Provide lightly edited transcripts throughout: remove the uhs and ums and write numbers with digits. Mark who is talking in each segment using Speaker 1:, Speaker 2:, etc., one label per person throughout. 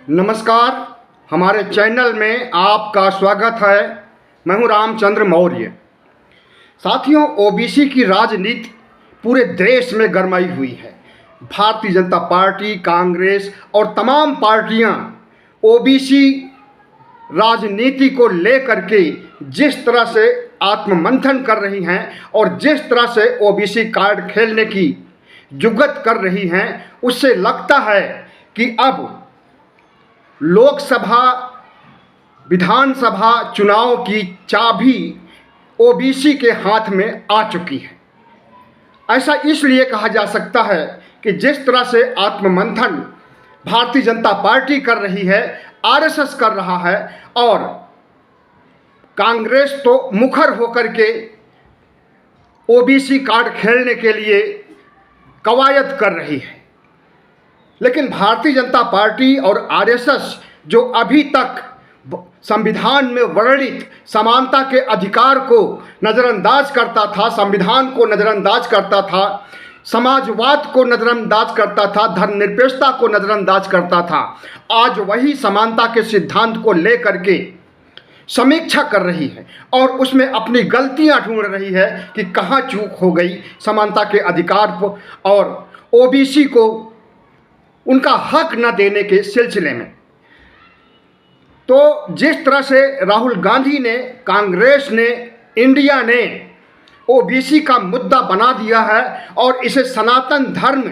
Speaker 1: नमस्कार, हमारे चैनल में आपका स्वागत है। मैं हूं रामचंद्र मौर्य। साथियों, ओबीसी की राजनीति पूरे देश में गरमाई हुई है। भारतीय जनता पार्टी, कांग्रेस और तमाम पार्टियां ओबीसी राजनीति को लेकर के जिस तरह से आत्ममंथन कर रही हैं और जिस तरह से ओबीसी कार्ड खेलने की जुगत कर रही हैं, उससे लगता है कि अब लोकसभा विधानसभा चुनाव की चाबी ओबीसी के हाथ में आ चुकी है। ऐसा इसलिए कहा जा सकता है कि जिस तरह से आत्ममंथन भारतीय जनता पार्टी कर रही है, आरएसएस कर रहा है और कांग्रेस तो मुखर होकर के ओबीसी कार्ड खेलने के लिए कवायद कर रही है। लेकिन भारतीय जनता पार्टी और आरएसएस जो अभी तक संविधान में वर्णित समानता के अधिकार को नज़रअंदाज करता था, संविधान को नज़रअंदाज करता था, समाजवाद को नज़रअंदाज करता था, धर्मनिरपेक्षता को नज़रअंदाज करता था, आज वही समानता के सिद्धांत को लेकर के समीक्षा कर रही है और उसमें अपनी गलतियां ढूंढ रही है कि कहाँ चूक हो गई समानता के अधिकार को और ओबीसी को उनका हक न देने के सिलसिले में। तो जिस तरह से राहुल गांधी ने, कांग्रेस ने, इंडिया ने ओबीसी का मुद्दा बना दिया है और इसे सनातन धर्म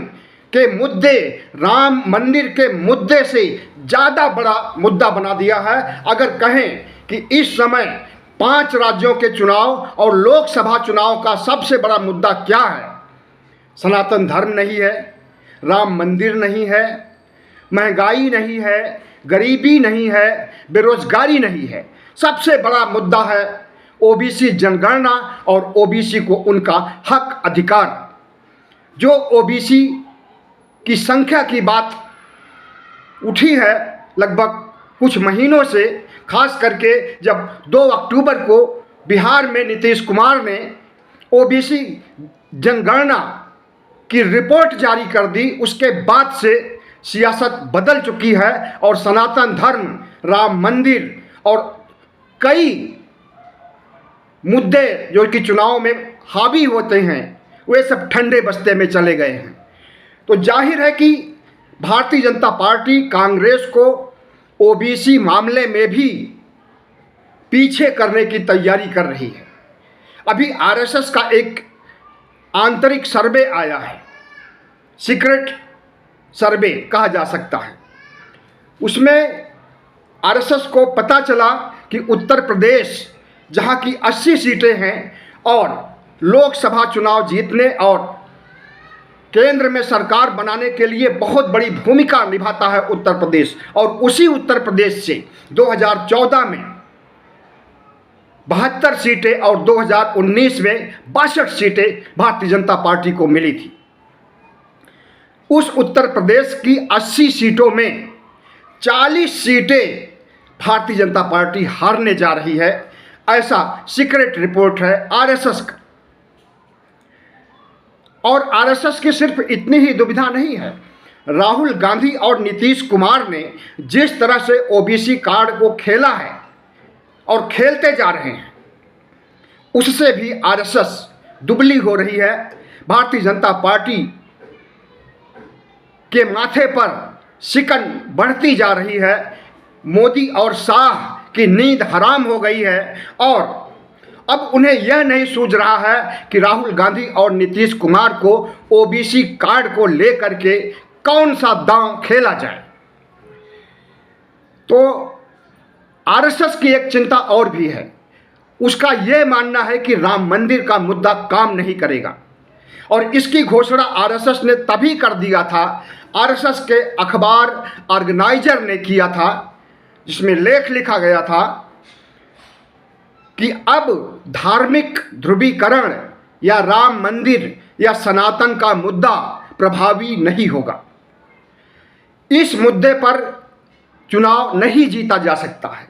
Speaker 1: के मुद्दे, राम मंदिर के मुद्दे से ज़्यादा बड़ा मुद्दा बना दिया है। अगर कहें कि इस समय 5 राज्यों के चुनाव और लोकसभा चुनाव का सबसे बड़ा मुद्दा क्या है, सनातन धर्म नहीं है, राम मंदिर नहीं है, महंगाई नहीं है, गरीबी नहीं है, बेरोजगारी नहीं है, सबसे बड़ा मुद्दा है ओबीसी जनगणना और ओबीसी को उनका हक अधिकार। जो ओबीसी की संख्या की बात उठी है लगभग कुछ महीनों से, खास करके जब 2 अक्टूबर को बिहार में नीतीश कुमार ने ओबीसी जनगणना की रिपोर्ट जारी कर दी, उसके बाद से सियासत बदल चुकी है और सनातन धर्म, राम मंदिर और कई मुद्दे जो कि चुनाव में हावी होते हैं, वे सब ठंडे बस्ते में चले गए हैं। तो जाहिर है कि भारतीय जनता पार्टी कांग्रेस को ओबीसी मामले में भी पीछे करने की तैयारी कर रही है। अभी आरएसएस का एक आंतरिक सर्वे आया है, सीक्रेट सर्वे कहा जा सकता है। उसमें आरएसएस को पता चला कि उत्तर प्रदेश, जहां की 80 सीटें हैं और लोकसभा चुनाव जीतने और केंद्र में सरकार बनाने के लिए बहुत बड़ी भूमिका निभाता है उत्तर प्रदेश, और उसी उत्तर प्रदेश से 2014 में 72 सीटें और 2019 में 62 सीटें भारतीय जनता पार्टी को मिली थी। उस उत्तर प्रदेश की 80 सीटों में 40 सीटें भारतीय जनता पार्टी हारने जा रही है, ऐसा सीक्रेट रिपोर्ट है आरएसएस का। और आरएसएस की सिर्फ इतनी ही दुविधा नहीं है, राहुल गांधी और नीतीश कुमार ने जिस तरह से ओबीसी कार्ड को खेला है और खेलते जा रहे हैं, उससे भी आरएसएस दुबली हो रही है। भारतीय जनता पार्टी के माथे पर शिकन बढ़ती जा रही है। मोदी और शाह की नींद हराम हो गई है और अब उन्हें यह नहीं सूझ रहा है कि राहुल गांधी और नीतीश कुमार को ओबीसी कार्ड को लेकर के कौन सा दांव खेला जाए। तो आरएसएस की एक चिंता और भी है, उसका यह मानना है कि राम मंदिर का मुद्दा काम नहीं करेगा और इसकी घोषणा आरएसएस ने तभी कर दिया था, आरएसएस के अखबार ऑर्गेनाइजर ने किया था, जिसमें लेख लिखा गया था कि अब धार्मिक ध्रुवीकरण या राम मंदिर या सनातन का मुद्दा प्रभावी नहीं होगा। इस मुद्दे पर चुनाव नहीं जीता जा सकता है।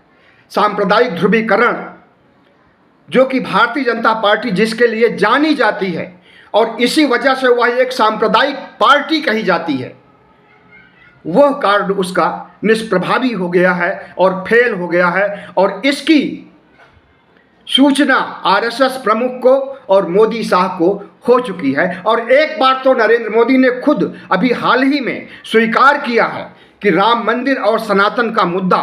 Speaker 1: सांप्रदायिक ध्रुवीकरण, जो कि भारतीय जनता पार्टी जिसके लिए जानी जाती है और इसी वजह से वह एक सांप्रदायिक पार्टी कही जाती है, वह कार्ड उसका निष्प्रभावी हो गया है और फेल हो गया है। और इसकी सूचना आरएसएस प्रमुख को और मोदी साहब को हो चुकी है। और एक बार तो नरेंद्र मोदी ने खुद अभी हाल ही में स्वीकार किया है कि राम मंदिर और सनातन का मुद्दा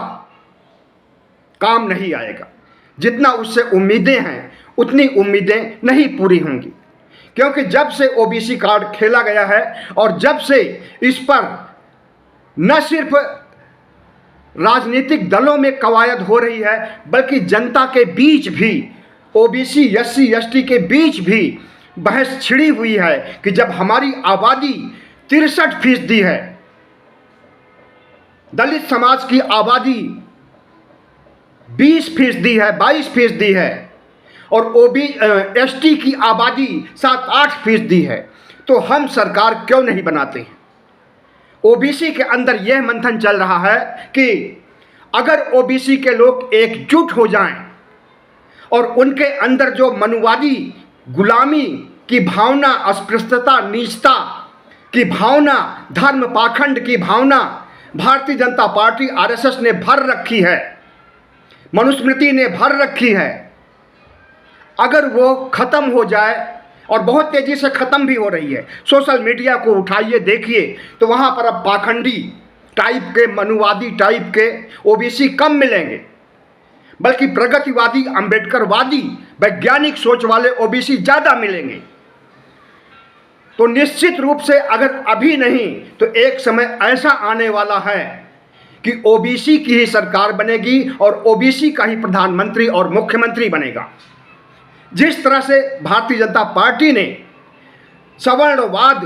Speaker 1: काम नहीं आएगा। जितना उससे उम्मीदें हैं उतनी उम्मीदें नहीं पूरी होंगी, क्योंकि जब से ओबीसी कार्ड खेला गया है और जब से इस पर न सिर्फ राजनीतिक दलों में कवायद हो रही है बल्कि जनता के बीच भी, ओबीसी एससी एसटी के बीच भी बहस छिड़ी हुई है कि जब हमारी आबादी 63% है, दलित समाज की आबादी 20% है, 22% है और एसटी की आबादी 7-8% है, तो हम सरकार क्यों नहीं बनाते हैं। ओबीसी के अंदर यह मंथन चल रहा है कि अगर ओबीसी के लोग एकजुट हो जाएं और उनके अंदर जो मनुवादी गुलामी की भावना, अस्पृश्यता, नीचता की भावना, धर्म पाखंड की भावना भारतीय जनता पार्टी आरएसएस ने भर रखी है, मनुस्मृति ने भर रखी है, अगर वो खत्म हो जाए, और बहुत तेजी से खत्म भी हो रही है। सोशल मीडिया को उठाइए, देखिए तो वहाँ पर अब पाखंडी टाइप के, मनुवादी टाइप के ओबीसी कम मिलेंगे, बल्कि प्रगतिवादी, अंबेडकरवादी, वैज्ञानिक सोच वाले ओबीसी ज़्यादा मिलेंगे। तो निश्चित रूप से अगर अभी नहीं तो एक समय ऐसा आने वाला है कि ओबीसी की ही सरकार बनेगी और ओबीसी का ही प्रधानमंत्री और मुख्यमंत्री बनेगा। जिस तरह से भारतीय जनता पार्टी ने सवर्णवाद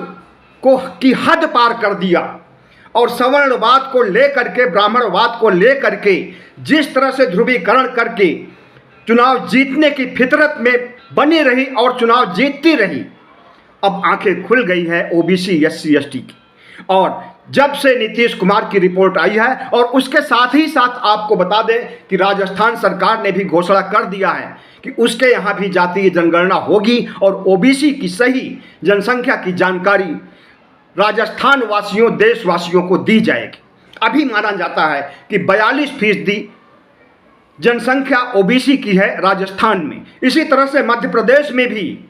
Speaker 1: को की हद पार कर दिया और सवर्णवाद को लेकर के, ब्राह्मणवाद को लेकर के जिस तरह से ध्रुवीकरण करके चुनाव जीतने की फितरत में बनी रही और चुनाव जीतती रही, अब आंखें खुल गई है ओबीसी एससी एसटी की। और जब से नीतीश कुमार की रिपोर्ट आई है और उसके साथ ही साथ आपको बता दें कि राजस्थान सरकार ने भी घोषणा कर दिया है कि उसके यहाँ भी जातीय जनगणना होगी और ओबीसी की सही जनसंख्या की जानकारी राजस्थान वासियों, देशवासियों को दी जाएगी। अभी माना जाता है कि 42% जनसंख्या ओबीसी की है राजस्थान में। इसी तरह से मध्य प्रदेश में भी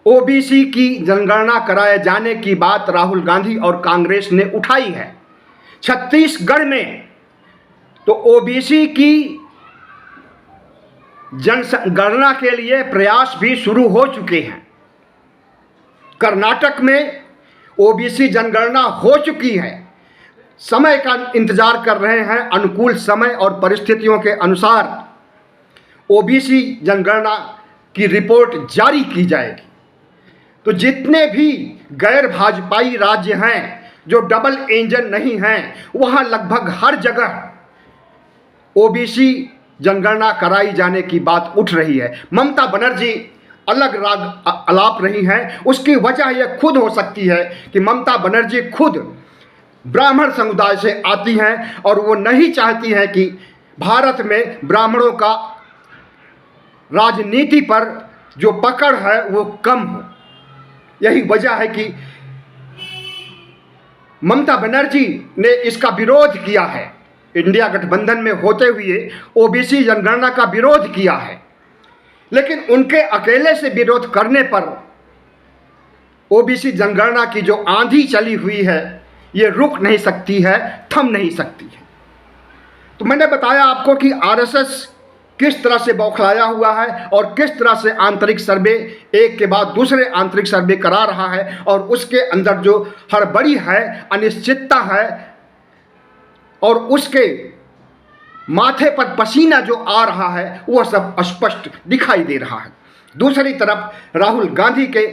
Speaker 1: ओबीसी की जनगणना कराए जाने की बात राहुल गांधी और कांग्रेस ने उठाई है। छत्तीसगढ़ में तो ओबीसी की जनगणना के लिए प्रयास भी शुरू हो चुके हैं। कर्नाटक में ओबीसी जनगणना हो चुकी है, समय का इंतजार कर रहे हैं। अनुकूल समय और परिस्थितियों के अनुसार ओबीसी जनगणना की रिपोर्ट जारी की जाएगी। तो जितने भी गैर भाजपाई राज्य हैं जो डबल इंजन नहीं हैं, वहाँ लगभग हर जगह ओबीसी जनगणना कराई जाने की बात उठ रही है। ममता बनर्जी अलग राग अलाप रही हैं। उसकी वजह यह खुद हो सकती है कि ममता बनर्जी खुद ब्राह्मण समुदाय से आती हैं और वो नहीं चाहती हैं कि भारत में ब्राह्मणों का राजनीति पर जो पकड़ है वो कम हो। यही वजह है कि ममता बनर्जी ने इसका विरोध किया है। इंडिया गठबंधन में होते हुए ओबीसी जनगणना का विरोध किया है, लेकिन उनके अकेले से विरोध करने पर ओबीसी जनगणना की जो आंधी चली हुई है ये रुक नहीं सकती है, थम नहीं सकती है। तो मैंने बताया आपको कि आरएसएस किस तरह से बौखलाया हुआ है और किस तरह से आंतरिक सर्वे एक के बाद दूसरे आंतरिक सर्वे करा रहा है और उसके अंदर जो हड़बड़ी है, अनिश्चितता है और उसके माथे पर पसीना जो आ रहा है वह सब स्पष्ट दिखाई दे रहा है। दूसरी तरफ राहुल गांधी के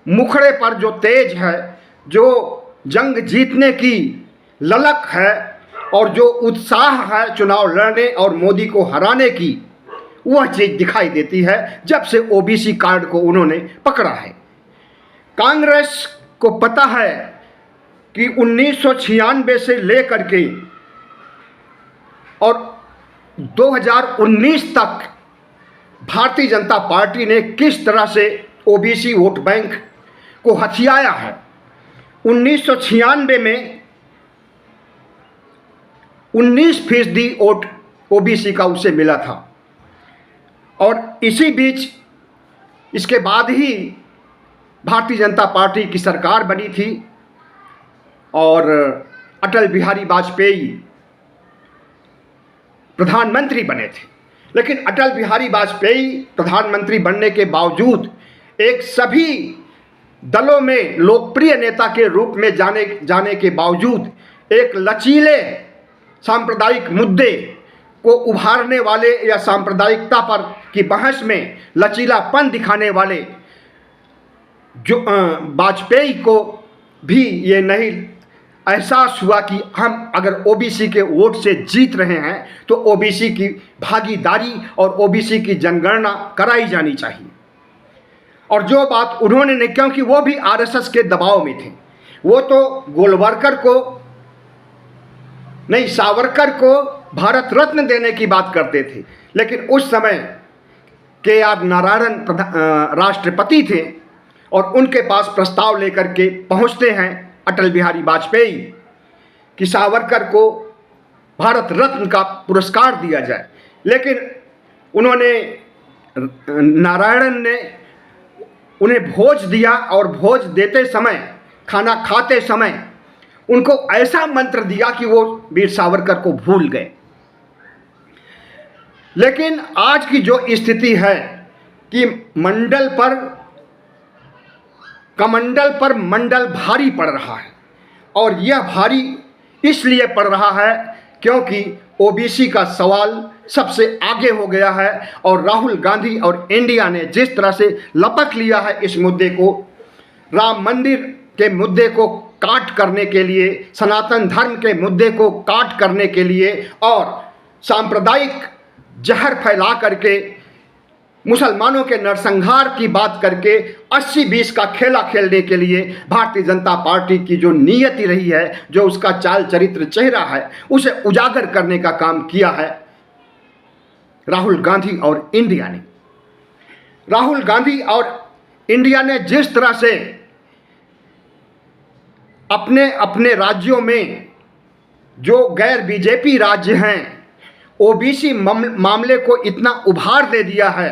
Speaker 1: मुखड़े पर जो तेज है, जो जंग जीतने की ललक है और जो उत्साह है चुनाव लड़ने और मोदी को हराने की, वह चीज़ दिखाई देती है जब से ओबीसी कार्ड को उन्होंने पकड़ा है। कांग्रेस को पता है कि 1996 से लेकर के और 2019 तक भारतीय जनता पार्टी ने किस तरह से ओबीसी वोट बैंक को हथियाया है। 1996 में 19% वोट ओबीसी का उसे मिला था। और इसी बीच इसके बाद ही भारतीय जनता पार्टी की सरकार बनी थी और अटल बिहारी वाजपेयी प्रधानमंत्री बने थे। लेकिन अटल बिहारी वाजपेयी प्रधानमंत्री बनने के बावजूद एक सभी दलों में लोकप्रिय नेता के रूप में जाने के बावजूद एक लचीले सांप्रदायिक मुद्दे को उभारने वाले या सांप्रदायिकता पर की बहस में लचीलापन दिखाने वाले जो वाजपेयी को भी ये नहीं एहसास हुआ कि हम अगर ओबीसी के वोट से जीत रहे हैं तो ओबीसी की भागीदारी और ओबीसी की जनगणना कराई जानी चाहिए। और जो बात उन्होंने नहीं, क्योंकि वो भी आरएसएस के दबाव में थे, वो तो गोलवरकर को नहीं सावरकर को भारत रत्न देने की बात करते थे। लेकिन उस समय KR नारायण राष्ट्रपति थे और उनके पास प्रस्ताव लेकर के पहुंचते हैं अटल बिहारी वाजपेयी कि सावरकर को भारत रत्न का पुरस्कार दिया जाए। लेकिन उन्होंने नारायणन ने उन्हें भोज दिया और भोज देते समय, खाना खाते समय उनको ऐसा मंत्र दिया कि वो वीर सावरकर को भूल गए। लेकिन आज की जो स्थिति है कि कमंडल पर मंडल भारी पड़ रहा है, और यह भारी इसलिए पड़ रहा है क्योंकि ओबीसी का सवाल सबसे आगे हो गया है और राहुल गांधी और इंडिया ने जिस तरह से लपक लिया है इस मुद्दे को, राम मंदिर के मुद्दे को काट करने के लिए, सनातन धर्म के मुद्दे को काट करने के लिए और सांप्रदायिक जहर फैला करके मुसलमानों के नरसंहार की बात करके 80-20 का खेला खेलने के लिए भारतीय जनता पार्टी की जो नीयति रही है, जो उसका चाल चरित्र चेहरा है, उसे उजागर करने का काम किया है राहुल गांधी और इंडिया ने। राहुल गांधी और इंडिया ने जिस तरह से अपने अपने राज्यों में जो गैर बीजेपी राज्य हैं ओबीसी मामले को इतना उभार दे दिया है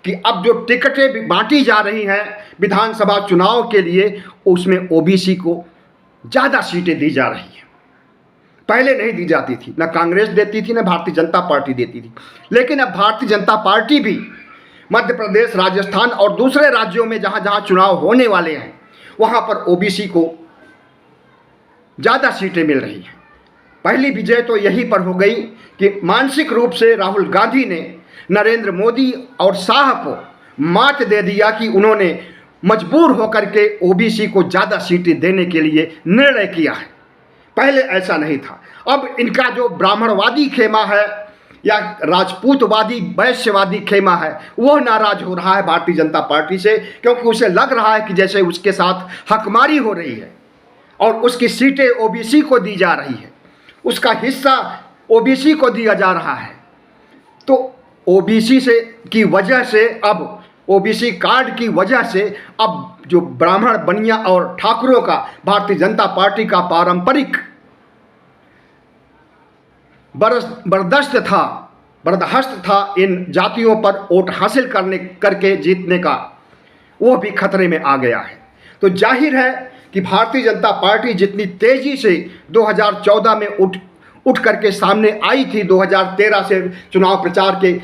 Speaker 1: कि अब जो टिकटें बांटी जा रही हैं विधानसभा चुनाव के लिए, उसमें ओबीसी को ज़्यादा सीटें दी जा रही हैं। पहले नहीं दी जाती थी, ना कांग्रेस देती थी ना भारतीय जनता पार्टी देती थी। लेकिन अब भारतीय जनता पार्टी भी मध्य प्रदेश, राजस्थान और दूसरे राज्यों में जहाँ जहाँ चुनाव होने वाले हैं वहाँ पर ओबीसी को ज़्यादा सीटें मिल रही हैं। पहली विजय तो यहीं पर हो गई कि मानसिक रूप से राहुल गांधी ने नरेंद्र मोदी और शाह को मात दे दिया कि उन्होंने मजबूर होकर के ओबीसी को ज़्यादा सीटें देने के लिए निर्णय किया है। पहले ऐसा नहीं था। अब इनका जो ब्राह्मणवादी खेमा है या राजपूतवादी वैश्यवादी खेमा है वो नाराज हो रहा है भारतीय जनता पार्टी से, क्योंकि उसे लग रहा है कि जैसे उसके साथ हकमारी हो रही है और उसकी सीटें ओबीसी को दी जा रही है, उसका हिस्सा ओबीसी को दिया जा रहा है। तो ओबीसी से की वजह से, अब ओबीसी कार्ड की वजह से अब जो ब्राह्मण बनिया और ठाकुरों का भारतीय जनता पार्टी का पारंपरिक बर्दाश्त था इन जातियों पर वोट हासिल करके जीतने का, वो भी खतरे में आ गया है। तो जाहिर है कि भारतीय जनता पार्टी जितनी तेजी से 2014 में उठ करके सामने आई थी, 2013 से चुनाव प्रचार के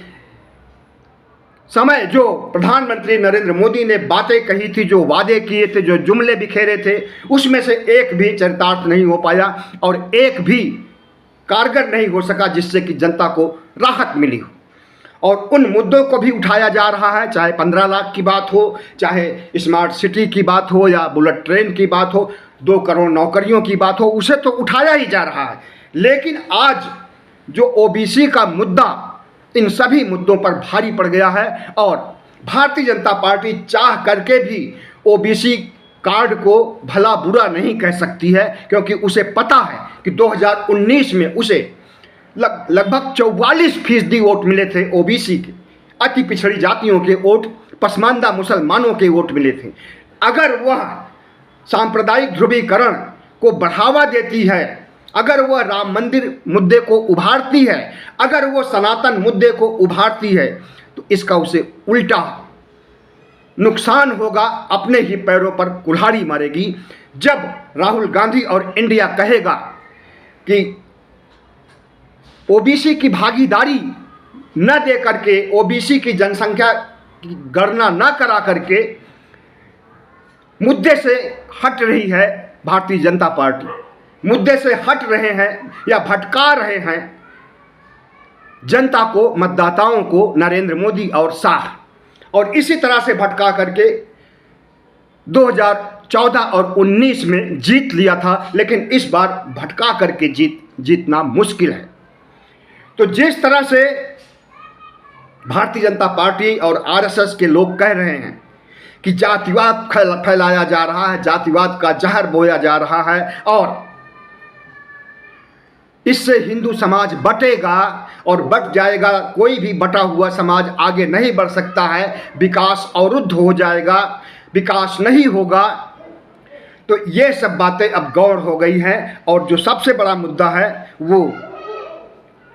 Speaker 1: समय जो प्रधानमंत्री नरेंद्र मोदी ने बातें कही थी, जो वादे किए थे, जो जुमले बिखेरे थे, उसमें से एक भी चरितार्थ नहीं हो पाया और एक भी कारगर नहीं हो सका जिससे कि जनता को राहत मिली हो। और उन मुद्दों को भी उठाया जा रहा है, चाहे 15 लाख की बात हो, चाहे स्मार्ट सिटी की बात हो या बुलेट ट्रेन की बात हो, 2 करोड़ नौकरियों की बात हो, उसे तो उठाया ही जा रहा है। लेकिन आज जो ओबीसी का मुद्दा इन सभी मुद्दों पर भारी पड़ गया है और भारतीय जनता पार्टी चाह करके भी ओबीसी कार्ड को भला बुरा नहीं कह सकती है, क्योंकि उसे पता है कि 2019 में उसे लगभग 44% वोट मिले थे ओबीसी के, अति पिछड़ी जातियों के वोट, पसमानदा मुसलमानों के वोट मिले थे। अगर वह सांप्रदायिक ध्रुवीकरण को बढ़ावा देती है, अगर वह राम मंदिर मुद्दे को उभारती है, अगर वो सनातन मुद्दे को उभारती है, तो इसका उसे उल्टा नुकसान होगा, अपने ही पैरों पर कुल्हाड़ी मारेगी। जब राहुल गांधी और इंडिया कहेगा कि ओबीसी की भागीदारी न दे करके, ओबीसी की जनसंख्या की गणना न करा करके मुद्दे से हट रही है भारतीय जनता पार्टी, मुद्दे से हट रहे हैं या भटका रहे हैं जनता को, मतदाताओं को नरेंद्र मोदी और शाह, और इसी तरह से भटका करके 2014 और 19 में जीत लिया था, लेकिन इस बार भटका करके जीतना मुश्किल है। तो जिस तरह से भारतीय जनता पार्टी और आरएसएस के लोग कह रहे हैं कि जातिवाद फैलाया जा रहा है, जातिवाद का जहर बोया जा रहा है और इससे हिंदू समाज बटेगा और बट जाएगा, कोई भी बटा हुआ समाज आगे नहीं बढ़ सकता है, विकास अवरुद्ध हो जाएगा, विकास नहीं होगा, तो ये सब बातें अब गौड़ हो गई हैं। और जो सबसे बड़ा मुद्दा है वो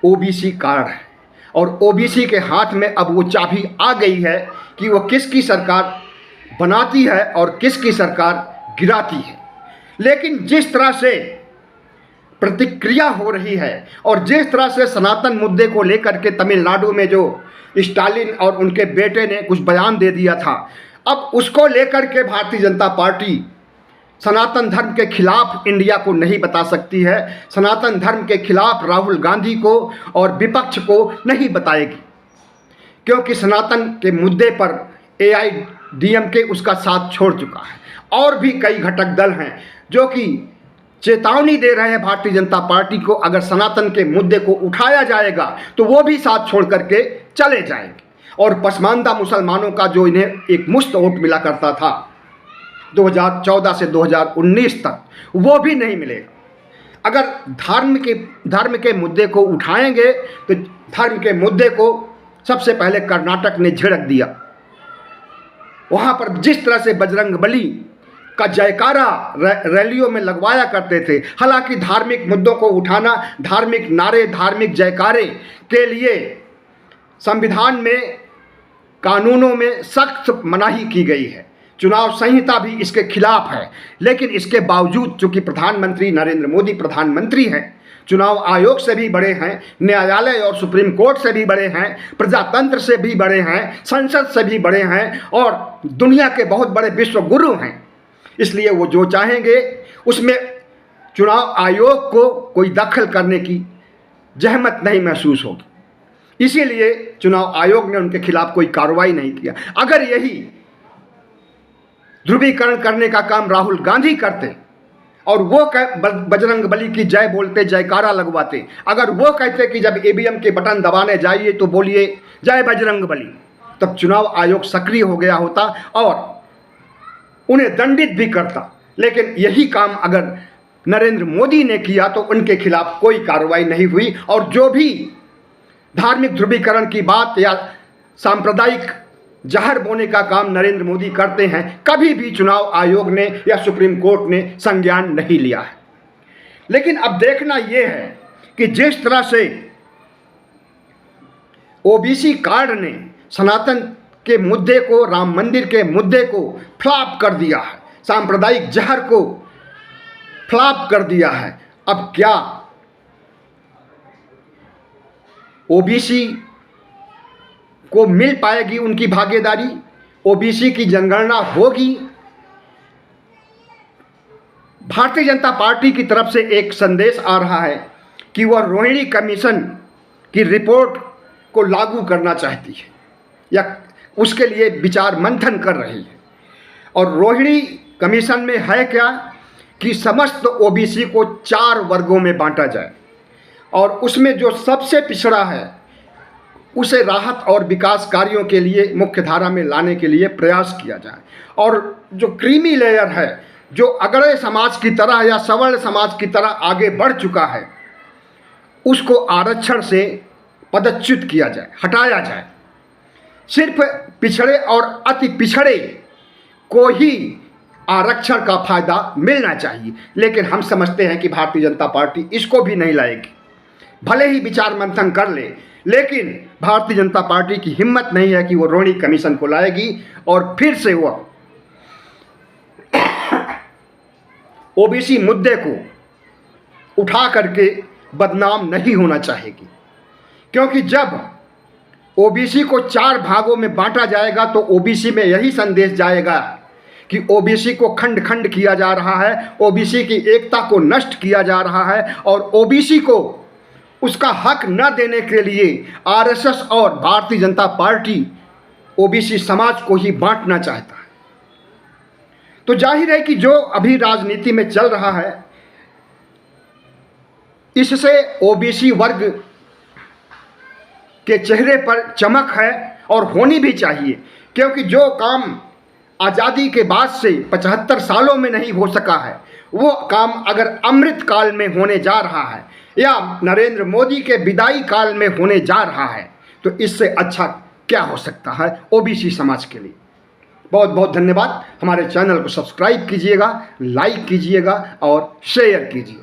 Speaker 1: ओबीसी कार्ड है, और ओबीसी के हाथ में अब वो चाबी आ गई है कि वो किसकी सरकार बनाती है और किसकी सरकार गिराती है। लेकिन जिस तरह से प्रतिक्रिया हो रही है और जिस तरह से सनातन मुद्दे को लेकर के तमिलनाडु में जो स्टालिन और उनके बेटे ने कुछ बयान दे दिया था, अब उसको लेकर के भारतीय जनता पार्टी सनातन धर्म के खिलाफ इंडिया को नहीं बता सकती है, सनातन धर्म के खिलाफ राहुल गांधी को और विपक्ष को नहीं बताएगी, क्योंकि सनातन के मुद्दे पर AIADMK उसका साथ छोड़ चुका है। और भी कई घटक दल हैं जो कि चेतावनी दे रहे हैं भारतीय जनता पार्टी को, अगर सनातन के मुद्दे को उठाया जाएगा तो वो भी साथ छोड़ करके चले जाएंगे। और पसमानदा मुसलमानों का जो इन्हें एक मुश्त वोट मिला करता था 2014 से 2019 तक, वो भी नहीं मिलेगा। अगर धर्म के मुद्दे को उठाएंगे तो धर्म के मुद्दे को सबसे पहले कर्नाटक ने झिड़क दिया। वहाँ पर जिस तरह से बजरंगबली का जयकारा रैलियों में लगवाया करते थे, हालांकि धार्मिक मुद्दों को उठाना, धार्मिक नारे, धार्मिक जयकारे के लिए संविधान में, कानूनों में सख्त मनाही की गई है, चुनाव संहिता भी इसके खिलाफ है। लेकिन इसके बावजूद चूंकि प्रधानमंत्री नरेंद्र मोदी प्रधानमंत्री हैं, चुनाव आयोग से भी बड़े हैं, न्यायालय और सुप्रीम कोर्ट से भी बड़े हैं, प्रजातंत्र से भी बड़े हैं, संसद से भी बड़े हैं और दुनिया के बहुत बड़े विश्व गुरु हैं, इसलिए वो जो चाहेंगे उसमें चुनाव आयोग को कोई दखल करने की जहमत नहीं महसूस होगी। इसीलिए चुनाव आयोग ने उनके खिलाफ कोई कार्रवाई नहीं किया। अगर यही ध्रुवीकरण करने का काम राहुल गांधी करते और वो बजरंगबली की जय बोलते, जयकारा लगवाते, अगर वो कहते कि जब ईवीएम के बटन दबाने जाइए तो बोलिए जय बजरंगबली, तब चुनाव आयोग सक्रिय हो गया होता और उन्हें दंडित भी करता। लेकिन यही काम अगर नरेंद्र मोदी ने किया तो उनके खिलाफ कोई कार्रवाई नहीं हुई। और जो भी धार्मिक ध्रुवीकरण की बात या सांप्रदायिक जहर बोने का काम नरेंद्र मोदी करते हैं, कभी भी चुनाव आयोग ने या सुप्रीम कोर्ट ने संज्ञान नहीं लिया है। लेकिन अब देखना यह है कि जिस तरह से ओबीसी कार्ड ने सनातन के मुद्दे को, राम मंदिर के मुद्दे को फ्लॉप कर दिया है, सांप्रदायिक जहर को फ्लॉप कर दिया है, अब क्या ओबीसी को मिल पाएगी उनकी भागीदारी? ओबीसी की जनगणना होगी? भारतीय जनता पार्टी की तरफ से एक संदेश आ रहा है कि वह रोहिणी कमीशन की रिपोर्ट को लागू करना चाहती है या उसके लिए विचार मंथन कर रही है। और रोहिणी कमीशन में है क्या कि समस्त ओबीसी को 4 वर्गों में बांटा जाए और उसमें जो सबसे पिछड़ा है उसे राहत और विकास कार्यों के लिए मुख्य धारा में लाने के लिए प्रयास किया जाए, और जो क्रीमी लेयर है, जो अगड़े समाज की तरह या सवर्ण समाज की तरह आगे बढ़ चुका है, उसको आरक्षण से पदच्युत किया जाए, हटाया जाए। सिर्फ पिछड़े और अति पिछड़े को ही आरक्षण का फायदा मिलना चाहिए। लेकिन हम समझते हैं कि भारतीय जनता पार्टी इसको भी नहीं लाएगी। भले ही विचार मंथन कर ले, लेकिन भारतीय जनता पार्टी की हिम्मत नहीं है कि वो रोनी कमीशन को लाएगी और फिर से वो ओबीसी मुद्दे को उठा करके बदनाम नहीं होना चाहेगी। क्योंकि जब ओबीसी को 4 भागों में बांटा जाएगा तो ओबीसी में यही संदेश जाएगा कि ओबीसी को खंड खंड किया जा रहा है, ओबीसी की एकता को नष्ट किया जा रहा है और ओबीसी को उसका हक न देने के लिए आरएसएस और भारतीय जनता पार्टी ओबीसी समाज को ही बांटना चाहता है। तो जाहिर है कि जो अभी राजनीति में चल रहा है, इससे ओबीसी वर्ग के चेहरे पर चमक है और होनी भी चाहिए। क्योंकि जो काम आज़ादी के बाद से 75 सालों में नहीं हो सका है, वो काम अगर अमृत काल में होने जा रहा है या नरेंद्र मोदी के विदाई काल में होने जा रहा है, तो इससे अच्छा क्या हो सकता है ओबीसी समाज के लिए। बहुत बहुत धन्यवाद। हमारे चैनल को सब्सक्राइब कीजिएगा, लाइक कीजिएगा और शेयर कीजिए।